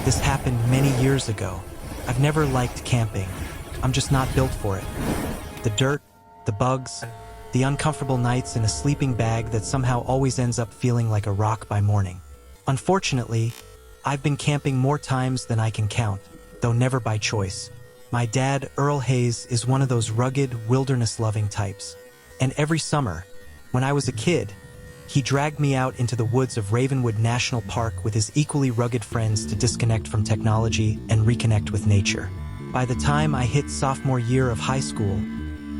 This happened many years ago. I've never liked camping. I'm just not built for it. The dirt, the bugs, the uncomfortable nights in a sleeping bag that somehow always ends up feeling like a rock by morning. Unfortunately, I've been camping more times than I can count, though never by choice. My dad, Earl Hayes, is one of those rugged, wilderness-loving types. And every summer, when I was a kid, he dragged me out into the woods of Ravenwood National Park with his equally rugged friends to disconnect from technology and reconnect with nature. By the time I hit sophomore year of high school,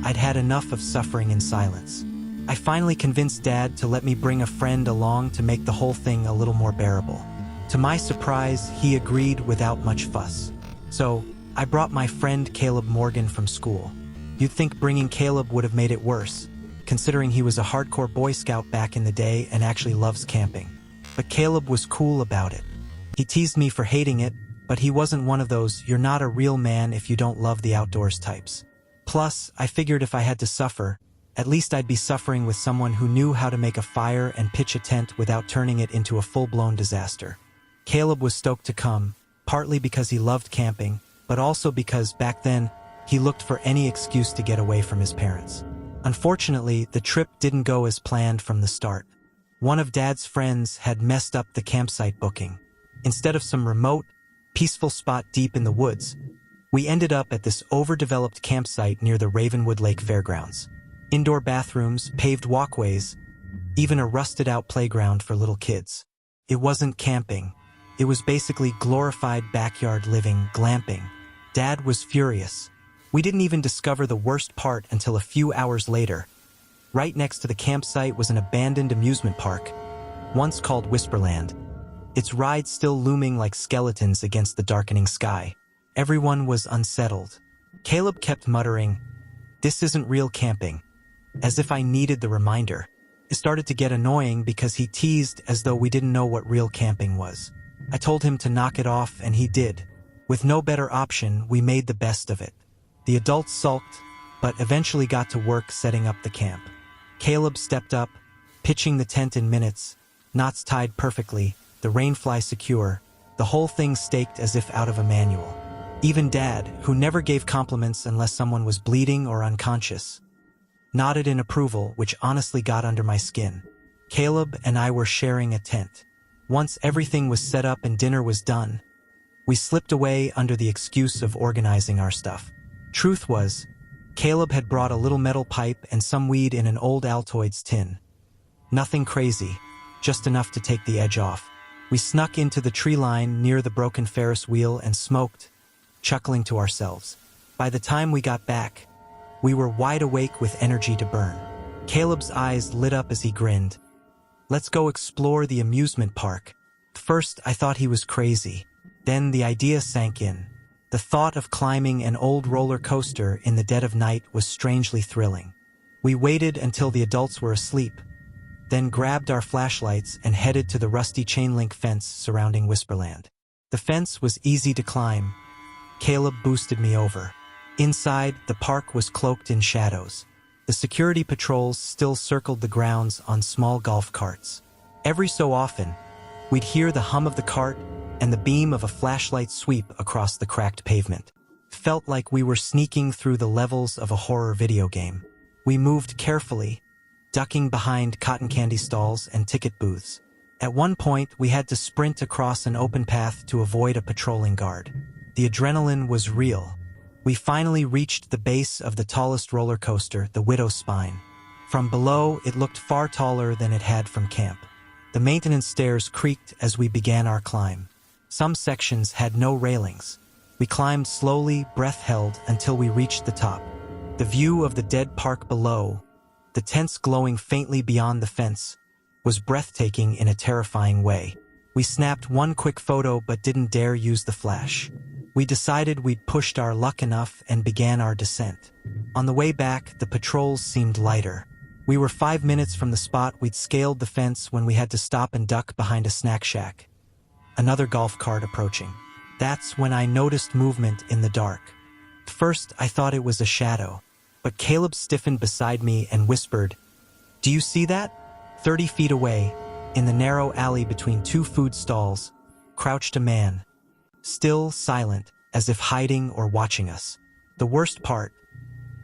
I'd had enough of suffering in silence. I finally convinced Dad to let me bring a friend along to make the whole thing a little more bearable. To my surprise, he agreed without much fuss. So, I brought my friend Caleb Morgan from school. You'd think bringing Caleb would have made it worse, considering he was a hardcore Boy Scout back in the day and actually loves camping. But Caleb was cool about it. He teased me for hating it, but he wasn't one of those "you're not a real man if you don't love the outdoors" types. Plus, I figured if I had to suffer, at least I'd be suffering with someone who knew how to make a fire and pitch a tent without turning it into a full-blown disaster. Caleb was stoked to come, partly because he loved camping, but also because back then, he looked for any excuse to get away from his parents. Unfortunately, the trip didn't go as planned from the start. One of Dad's friends had messed up the campsite booking. Instead of some remote, peaceful spot deep in the woods, we ended up at this overdeveloped campsite near the Ravenwood Lake Fairgrounds. Indoor bathrooms, paved walkways, even a rusted-out playground for little kids. It wasn't camping. It was basically glorified backyard living, glamping. Dad was furious. We didn't even discover the worst part until a few hours later. Right next to the campsite was an abandoned amusement park, once called Whisperland, its rides still looming like skeletons against the darkening sky. Everyone was unsettled. Caleb kept muttering, "This isn't real camping," as if I needed the reminder. It started to get annoying because he teased as though we didn't know what real camping was. I told him to knock it off, and he did. With no better option, we made the best of it. The adults sulked, but eventually got to work setting up the camp. Caleb stepped up, pitching the tent in minutes, knots tied perfectly, the rainfly secure, the whole thing staked as if out of a manual. Even Dad, who never gave compliments unless someone was bleeding or unconscious, nodded in approval, which honestly got under my skin. Caleb and I were sharing a tent. Once everything was set up and dinner was done, we slipped away under the excuse of organizing our stuff. Truth was, Caleb had brought a little metal pipe and some weed in an old Altoids tin. Nothing crazy, just enough to take the edge off. We snuck into the tree line near the broken Ferris wheel and smoked, chuckling to ourselves. By the time we got back, we were wide awake with energy to burn. Caleb's eyes lit up as he grinned. "Let's go explore the amusement park." First, I thought he was crazy. Then the idea sank in. The thought of climbing an old roller coaster in the dead of night was strangely thrilling. We waited until the adults were asleep, then grabbed our flashlights and headed to the rusty chain-link fence surrounding Whisperland. The fence was easy to climb. Caleb boosted me over. Inside, the park was cloaked in shadows. The security patrols still circled the grounds on small golf carts. Every so often, we'd hear the hum of the cart and the beam of a flashlight sweep across the cracked pavement. Felt like we were sneaking through the levels of a horror video game. We moved carefully, ducking behind cotton candy stalls and ticket booths. At one point, we had to sprint across an open path to avoid a patrolling guard. The adrenaline was real. We finally reached the base of the tallest roller coaster, the Widow's Spine. From below, it looked far taller than it had from camp. The maintenance stairs creaked as we began our climb. Some sections had no railings. We climbed slowly, breath held, until we reached the top. The view of the dead park below, the tents glowing faintly beyond the fence, was breathtaking in a terrifying way. We snapped one quick photo but didn't dare use the flash. We decided we'd pushed our luck enough and began our descent. On the way back, the patrols seemed lighter. We were 5 minutes from the spot we'd scaled the fence when we had to stop and duck behind a snack shack. Another golf cart approaching. That's when I noticed movement in the dark. First, I thought it was a shadow, but Caleb stiffened beside me and whispered, "Do you see that?" 30 feet away, in the narrow alley between two food stalls, crouched a man. still, silent, as if hiding or watching us. The worst part,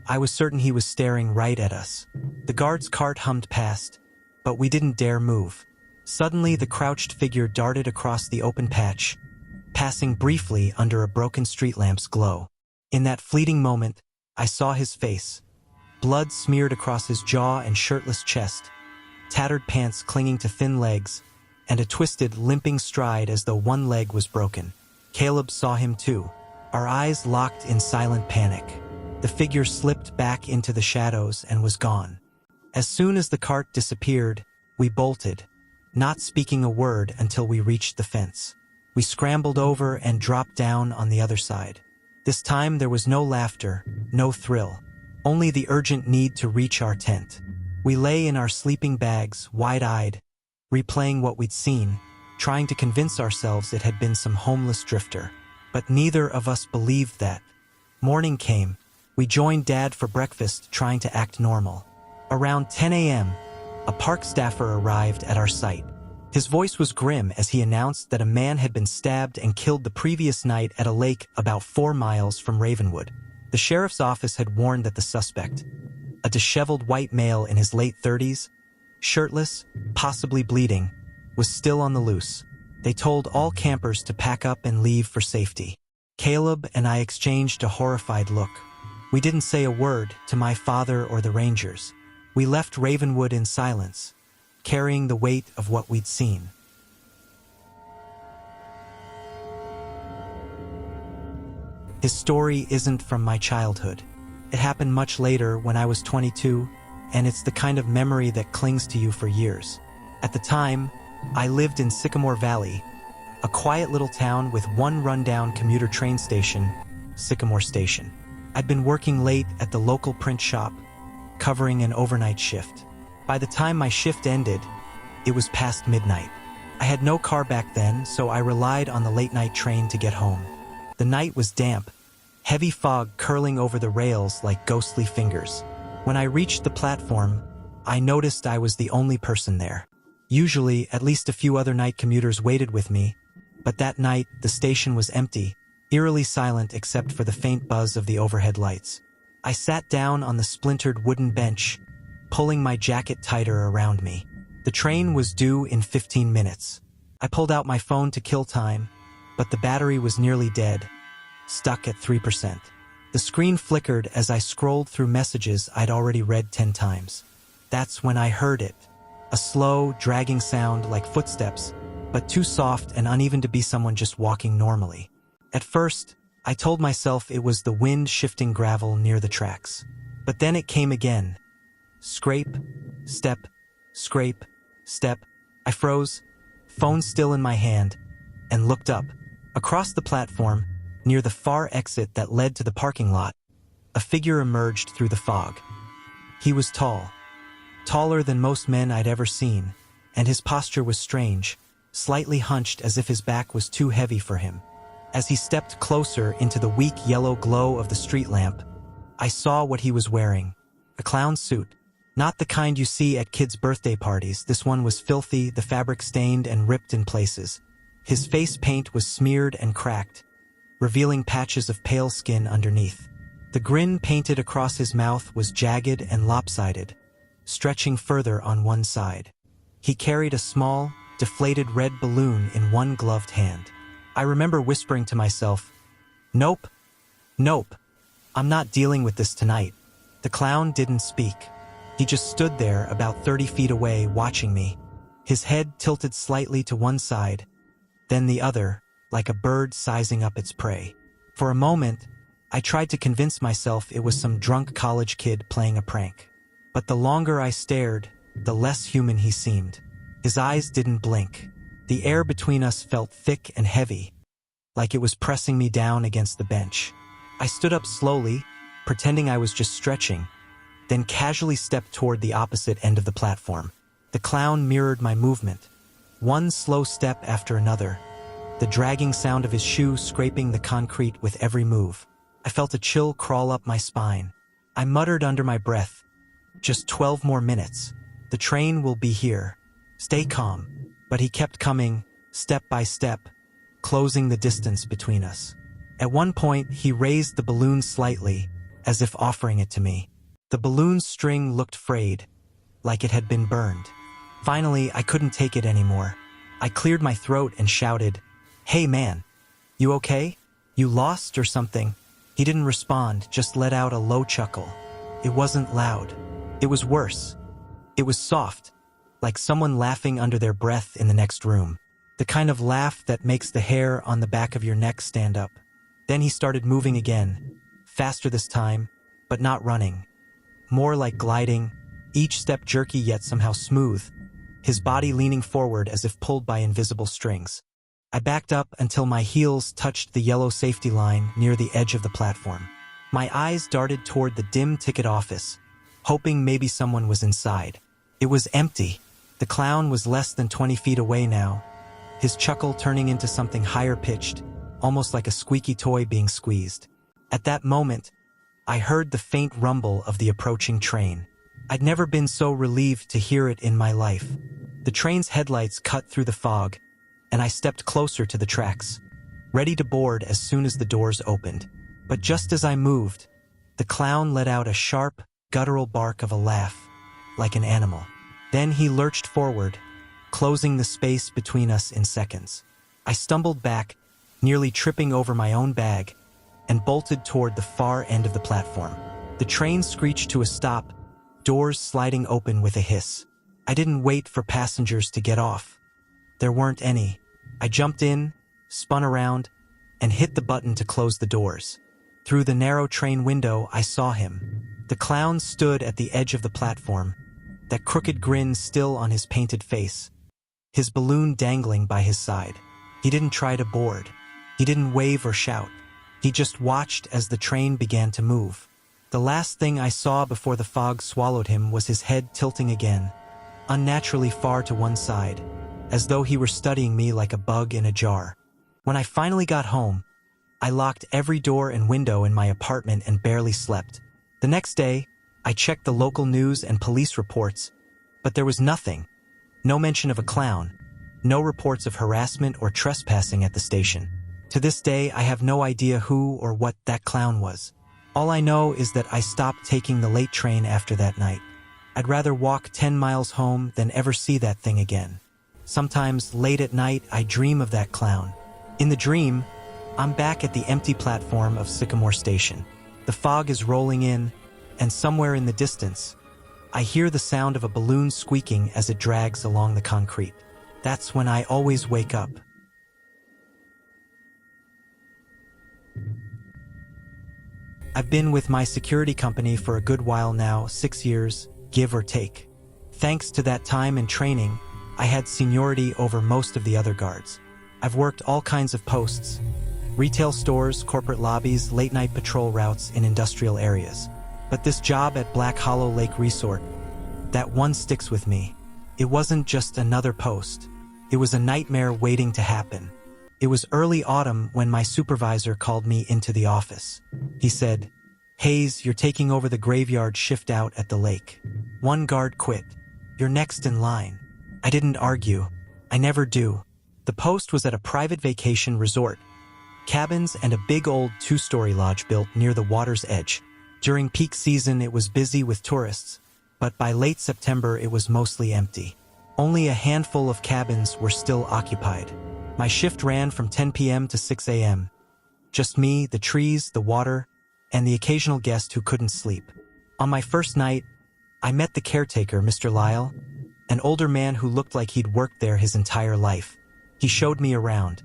I was certain he was staring right at us. The guard's cart hummed past, but we didn't dare move. Suddenly, the crouched figure darted across the open patch, passing briefly under a broken street lamp's glow. In that fleeting moment, I saw his face. Blood smeared across his jaw and shirtless chest, tattered pants clinging to thin legs, and a twisted, limping stride as though one leg was broken. Caleb saw him too. Our eyes locked in silent panic. The figure slipped back into the shadows and was gone. As soon as the cart disappeared, we bolted, not speaking a word until we reached the fence. We scrambled over and dropped down on the other side. This time there was no laughter, no thrill, only the urgent need to reach our tent. We lay in our sleeping bags, wide-eyed, replaying what we'd seen, trying to convince ourselves it had been some homeless drifter. But neither of us believed that. Morning came. We joined Dad for breakfast, trying to act normal. Around 10 a.m., a park staffer arrived at our site. His voice was grim as he announced that a man had been stabbed and killed the previous night at a lake about 4 miles from Ravenwood. The sheriff's office had warned that the suspect, a disheveled white male in his late 30s, shirtless, possibly bleeding, was still on the loose. They told all campers to pack up and leave for safety. Caleb and I exchanged a horrified look. We didn't say a word to my father or the rangers. We left Ravenwood in silence, carrying the weight of what we'd seen. His story isn't from my childhood. It happened much later when I was 22, and it's the kind of memory that clings to you for years. At the time, I lived in Sycamore Valley, a quiet little town with one rundown commuter train station, Sycamore Station. I'd been working late at the local print shop, covering an overnight shift. By the time my shift ended, it was past midnight. I had no car back then, so I relied on the late-night train to get home. The night was damp, heavy fog curling over the rails like ghostly fingers. When I reached the platform, I noticed I was the only person there. Usually, at least a few other night commuters waited with me, but that night, the station was empty, eerily silent except for the faint buzz of the overhead lights. I sat down on the splintered wooden bench, pulling my jacket tighter around me. The train was due in 15 minutes. I pulled out my phone to kill time, but the battery was nearly dead, stuck at 3%. The screen flickered as I scrolled through messages I'd already read 10 times. That's when I heard it. A slow, dragging sound like footsteps, but too soft and uneven to be someone just walking normally. At first, I told myself it was the wind shifting gravel near the tracks. But then it came again. Scrape, step, scrape, step. I froze, phone still in my hand, and looked up. Across the platform, near the far exit that led to the parking lot, a figure emerged through the fog. He was tall, taller than most men I'd ever seen, and his posture was strange, slightly hunched as if his back was too heavy for him. As he stepped closer into the weak yellow glow of the street lamp, I saw what he was wearing. A clown suit. Not the kind you see at kids' birthday parties. This one was filthy, the fabric stained and ripped in places. His face paint was smeared and cracked, revealing patches of pale skin underneath. The grin painted across his mouth was jagged and lopsided, stretching further on one side. He carried a small, deflated red balloon in one gloved hand. I remember whispering to myself, "Nope, nope, I'm not dealing with this tonight." The clown didn't speak. He just stood there about 30 feet away watching me, his head tilted slightly to one side, then the other, like a bird sizing up its prey. For a moment, I tried to convince myself it was some drunk college kid playing a prank. But the longer I stared, the less human he seemed. His eyes didn't blink. The air between us felt thick and heavy, like it was pressing me down against the bench. I stood up slowly, pretending I was just stretching, then casually stepped toward the opposite end of the platform. The clown mirrored my movement, one slow step after another, the dragging sound of his shoe scraping the concrete with every move. I felt a chill crawl up my spine. I muttered under my breath, "Just 12 more minutes. The train will be here. Stay calm." But he kept coming, step by step, closing the distance between us. At one point, he raised the balloon slightly, as if offering it to me. The balloon's string looked frayed, like it had been burned. Finally, I couldn't take it anymore. I cleared my throat and shouted, "Hey man, you okay? You lost or something?" He didn't respond, just let out a low chuckle. It wasn't loud. It was worse. It was soft, like someone laughing under their breath in the next room. The kind of laugh that makes the hair on the back of your neck stand up. Then he started moving again, faster this time, but not running. More like gliding, each step jerky yet somehow smooth, his body leaning forward as if pulled by invisible strings. I backed up until my heels touched the yellow safety line near the edge of the platform. My eyes darted toward the dim ticket office, hoping maybe someone was inside. It was empty. The clown was less than 20 feet away now, his chuckle turning into something higher-pitched, almost like a squeaky toy being squeezed. At that moment, I heard the faint rumble of the approaching train. I'd never been so relieved to hear it in my life. The train's headlights cut through the fog, and I stepped closer to the tracks, ready to board as soon as the doors opened. But just as I moved, the clown let out a sharp, guttural bark of a laugh, like an animal. Then he lurched forward, closing the space between us in seconds. I stumbled back, nearly tripping over my own bag, and bolted toward the far end of the platform. The train screeched to a stop, doors sliding open with a hiss. I didn't wait for passengers to get off. There weren't any. I jumped in, spun around, and hit the button to close the doors. Through the narrow train window, I saw him. The clown stood at the edge of the platform, that crooked grin still on his painted face, his balloon dangling by his side. He didn't try to board. He didn't wave or shout. He just watched as the train began to move. The last thing I saw before the fog swallowed him was his head tilting again, unnaturally far to one side, as though he were studying me like a bug in a jar. When I finally got home, I locked every door and window in my apartment and barely slept. The next day, I checked the local news and police reports, but there was nothing. No mention of a clown, no reports of harassment or trespassing at the station. To this day, I have no idea who or what that clown was. All I know is that I stopped taking the late train after that night. I'd rather walk 10 miles home than ever see that thing again. Sometimes, late at night, I dream of that clown. In the dream, I'm back at the empty platform of Sycamore Station. The fog is rolling in, and somewhere in the distance, I hear the sound of a balloon squeaking as it drags along the concrete. That's when I always wake up. I've been with my security company for a good while now, 6 years, give or take. Thanks to that time and training, I had seniority over most of the other guards. I've worked all kinds of posts: retail stores, corporate lobbies, late-night patrol routes in industrial areas. But this job at Black Hollow Lake Resort, that one sticks with me. It wasn't just another post. It was a nightmare waiting to happen. It was early autumn when my supervisor called me into the office. He said, "Hayes, you're taking over the graveyard shift out at the lake. One guard quit. You're next in line." I didn't argue. I never do. The post was at a private vacation resort. Cabins and a big old 2-story lodge built near the water's edge. During peak season, it was busy with tourists, but by late September, it was mostly empty. Only a handful of cabins were still occupied. My shift ran from 10 p.m. to 6 a.m. Just me, the trees, the water, and the occasional guest who couldn't sleep. On my first night, I met the caretaker, Mr. Lyle, an older man who looked like he'd worked there his entire life. He showed me around.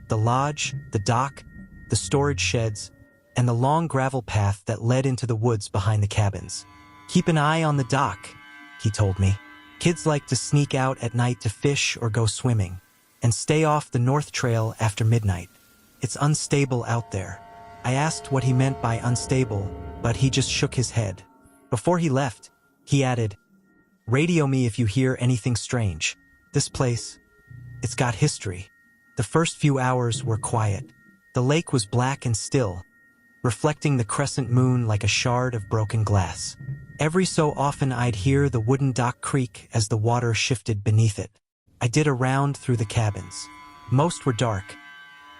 The lodge, the dock, the storage sheds, and the long gravel path that led into the woods behind the cabins. "Keep an eye on the dock," he told me. "Kids like to sneak out at night to fish or go swimming, and stay off the North Trail after midnight. It's unstable out there." I asked what he meant by unstable, but he just shook his head. Before he left, he added, "Radio me if you hear anything strange. This place, it's got history." The first few hours were quiet. The lake was black and still, reflecting the crescent moon like a shard of broken glass. Every so often I'd hear the wooden dock creak as the water shifted beneath it. I did a round through the cabins. Most were dark,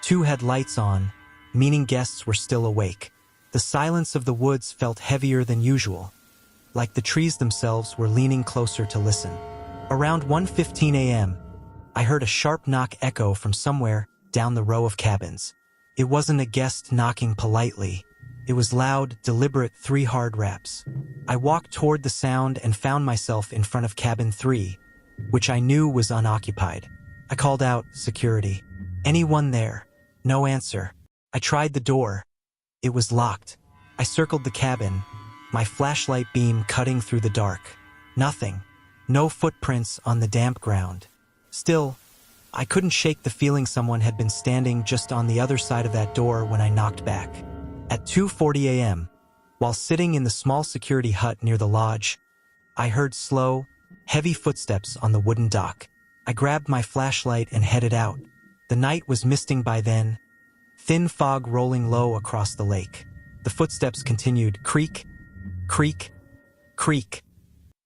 Two had lights on, meaning guests were still awake. The silence of the woods felt heavier than usual, like the trees themselves were leaning closer to listen. Around 1:15 a.m., I heard a sharp knock echo from somewhere down the row of cabins. It wasn't a guest knocking politely. It was loud, deliberate 3 hard raps. I walked toward the sound and found myself in front of cabin 3, which I knew was unoccupied. I called out, "Security. Anyone there?" No answer. I tried the door. It was locked. I circled the cabin, my flashlight beam cutting through the dark. Nothing. No footprints on the damp ground. Still, I couldn't shake the feeling someone had been standing just on the other side of that door when I knocked back. At 2:40 a.m., while sitting in the small security hut near the lodge, I heard slow, heavy footsteps on the wooden dock. I grabbed my flashlight and headed out. The night was misting by then, thin fog rolling low across the lake. The footsteps continued, creak, creak, creak,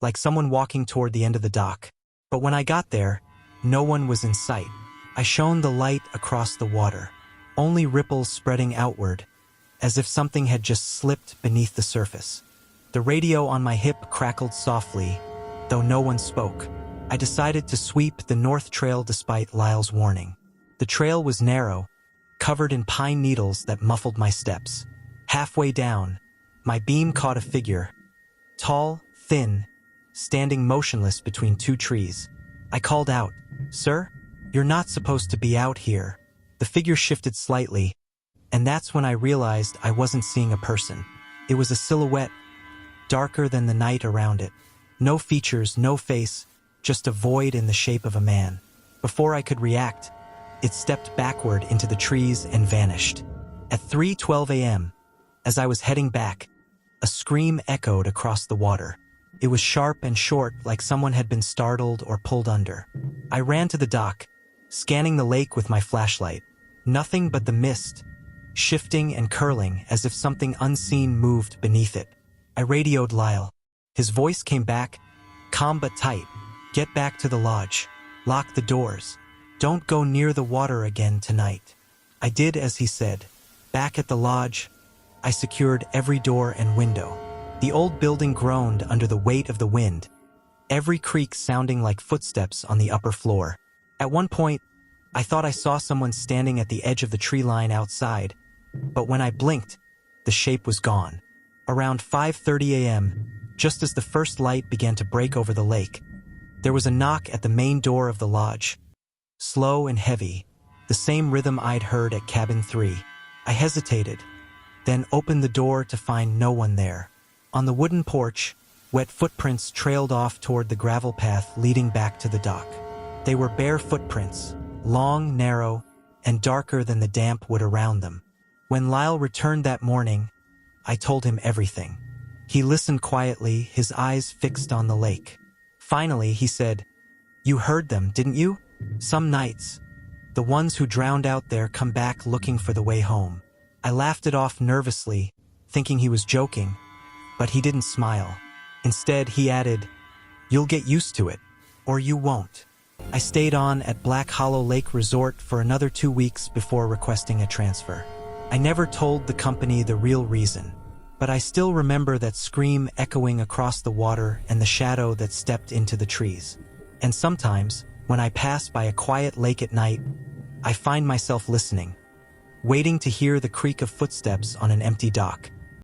like someone walking toward the end of the dock. But when I got there, no one was in sight. I shone the light across the water, only ripples spreading outward, as if something had just slipped beneath the surface. The radio on my hip crackled softly, though no one spoke. I decided to sweep the north trail despite Lyle's warning. The trail was narrow, covered in pine needles that muffled my steps. Halfway down, my beam caught a figure, tall, thin, standing motionless between 2 trees. I called out, "Sir, you're not supposed to be out here." The figure shifted slightly, and that's when I realized I wasn't seeing a person. It was a silhouette, darker than the night around it. No features, no face, just a void in the shape of a man. Before I could react, it stepped backward into the trees and vanished. At 3:12 a.m., as I was heading back, a scream echoed across the water. It was sharp and short, like someone had been startled or pulled under. I ran to the dock, scanning the lake with my flashlight. Nothing but the mist, shifting and curling as if something unseen moved beneath it. I radioed Lyle. His voice came back, calm but tight. "Get back to the lodge. Lock the doors. Don't go near the water again tonight." I did as he said. Back at the lodge, I secured every door and window. The old building groaned under the weight of the wind, every creak sounding like footsteps on the upper floor. At one point, I thought I saw someone standing at the edge of the tree line outside, but when I blinked, the shape was gone. Around 5:30 a.m., just as the first light began to break over the lake, there was a knock at the main door of the lodge. Slow and heavy, the same rhythm I'd heard at cabin 3. I hesitated, then opened the door to find no one there. On the wooden porch, wet footprints trailed off toward the gravel path leading back to the dock. They were bare footprints, long, narrow, and darker than the damp wood around them. When Lyle returned that morning, I told him everything. He listened quietly, his eyes fixed on the lake. Finally, he said, "You heard them, didn't you? Some nights, the ones who drowned out there come back looking for the way home." I laughed it off nervously, thinking he was joking, but he didn't smile. Instead, he added, "You'll get used to it, or you won't." I stayed on at Black Hollow Lake Resort for another 2 weeks before requesting a transfer. I never told the company the real reason, but I still remember that scream echoing across the water and the shadow that stepped into the trees. And sometimes, when I pass by a quiet lake at night, I find myself listening, waiting to hear the creak of footsteps on an empty dock.